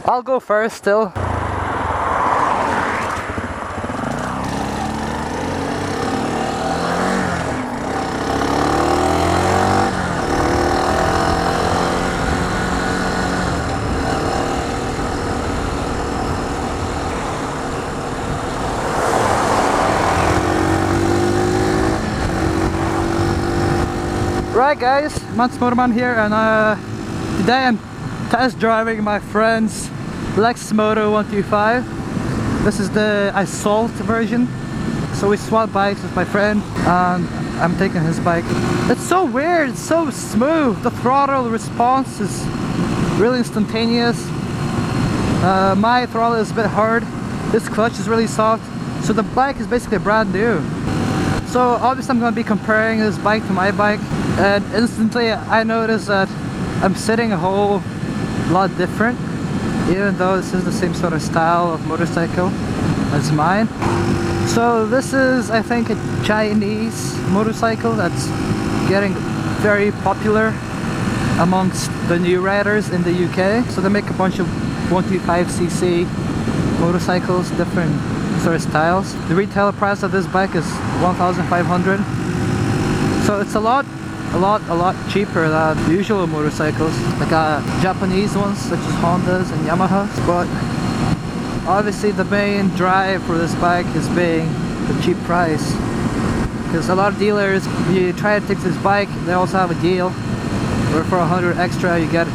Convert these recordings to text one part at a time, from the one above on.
I'll go first still. Right guys, Motorman here, and today I'm test driving my friend's Lexmoto 125. This is the Assault version. So we swapped bikes with my friend and I'm taking his bike. It's so weird, it's so smooth. The throttle response is really instantaneous. My throttle is a bit hard. This clutch is really soft. So the bike is basically brand new. So obviously I'm going to be comparing this bike to my bike, and instantly I noticed that I'm sitting a whole lot different, even though this is the same sort of style of motorcycle as mine. So this is, I think, a Chinese motorcycle that's getting very popular amongst the new riders in the UK. So they make a bunch of 125cc motorcycles, different sort of styles. The retail price of this bike is 1,500. So it's a lot cheaper than usual motorcycles, like Japanese ones such as Hondas and Yamahas. But obviously the main drive for this bike is being the cheap price, because a lot of dealers, you try to take this bike, they also have a deal where for 100 extra you get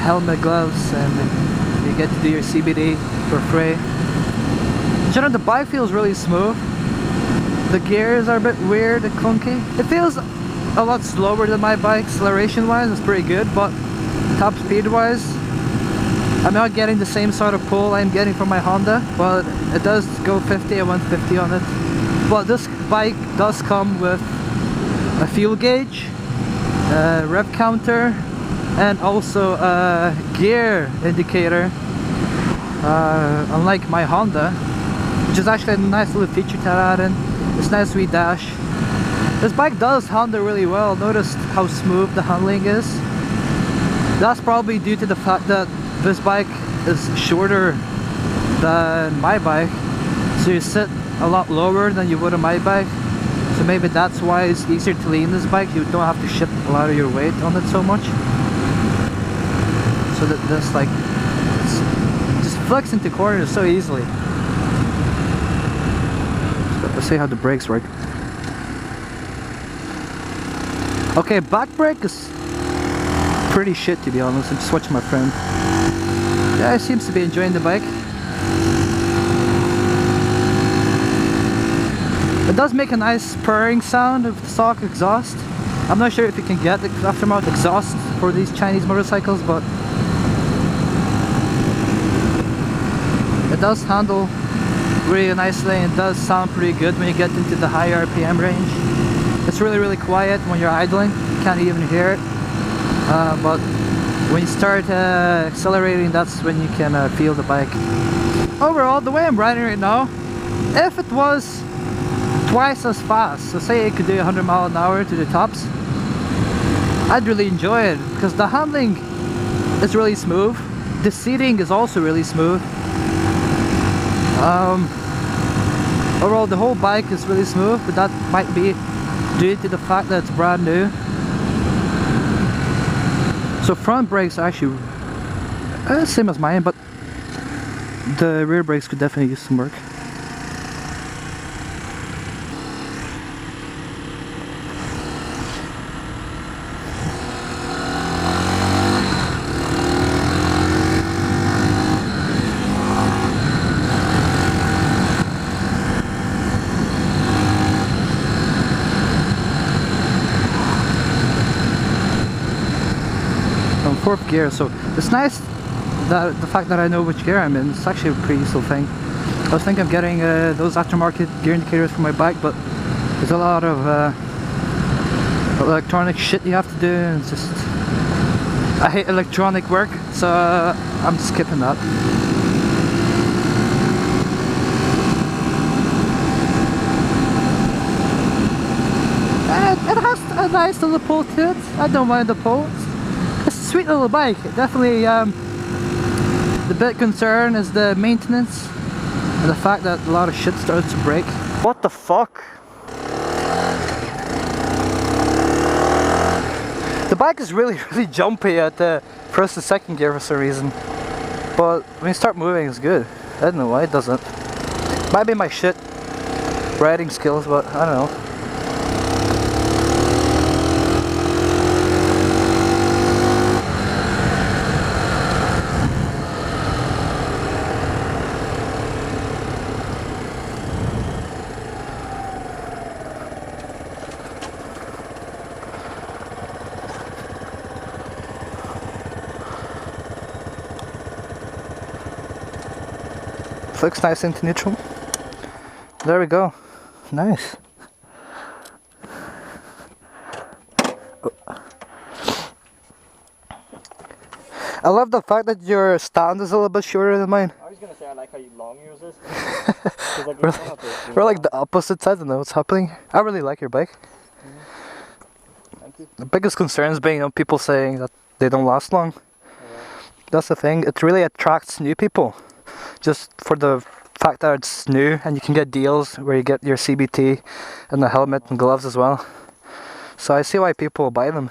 helmet, gloves, and you get to do your CBD for free. Generally the bike feels really smooth. The gears are a bit weird and clunky. It feels a lot slower than my bike. Acceleration wise it's pretty good, but top speed wise I'm not getting the same sort of pull I'm getting from my Honda. But it does go 50 and 150 on it. But this bike does come with a fuel gauge, a rev counter, and also a gear indicator, unlike my Honda, which is actually a nice little feature to add in. It's nice sweet dash. This bike does handle really well. Notice how smooth the handling is. That's probably due to the fact that this bike is shorter than my bike, so you sit a lot lower than you would on my bike. So maybe that's why it's easier to lean this bike. You don't have to shift a lot of your weight on it so much. So that this like just flex into corners so easily. Let's see how the brakes work. Okay, back brake is pretty shit, to be honest. I just watched my friend. Yeah, he seems to be enjoying the bike. It does make a nice purring sound of the stock exhaust. I'm not sure if you can get the aftermarket exhaust for these Chinese motorcycles, but it does handle really nicely, and it does sound pretty good when you get into the high RPM range. It's really quiet when you're idling, you can't even hear it, but when you start accelerating, that's when you can feel the bike. Overall, the way I'm riding right now, if it was twice as fast, so say it could do 100 miles an hour to the tops, I'd really enjoy it, because the handling is really smooth, the seating is also really smooth. Overall the whole bike is really smooth, but that might be due to the fact that it's brand new. So front brakes are actually same as mine, but the rear brakes could definitely use some work. Fourth gear, so it's nice that the fact that I know which gear I'm in. It's actually a pretty useful thing. I was thinking of getting those aftermarket gear indicators for my bike, but there's a lot of electronic shit you have to do, and it's just, I hate electronic work, so I'm skipping that. It has a nice little pull to it. I don't mind the pull. It's a sweet little bike. It definitely The big concern is the maintenance and the fact that a lot of shit starts to break. What the fuck? The bike is really jumpy at the first and second gear for some reason. But when you start moving it's good. I don't know why it doesn't. Might be my shit riding skills, but I don't know. Looks nice into neutral. There we go. Nice. I love the fact that your stand is a little bit shorter than mine. I was gonna say I like how long yours is. Like we're like the opposite sides. I don't know what's happening. I really like your bike. Thank you. The biggest concerns being, you know, people saying that they don't last long. That's the thing. It really attracts new people. Just for the fact that it's new and you can get deals where you get your CBT and the helmet and gloves as well. So I see why people buy them.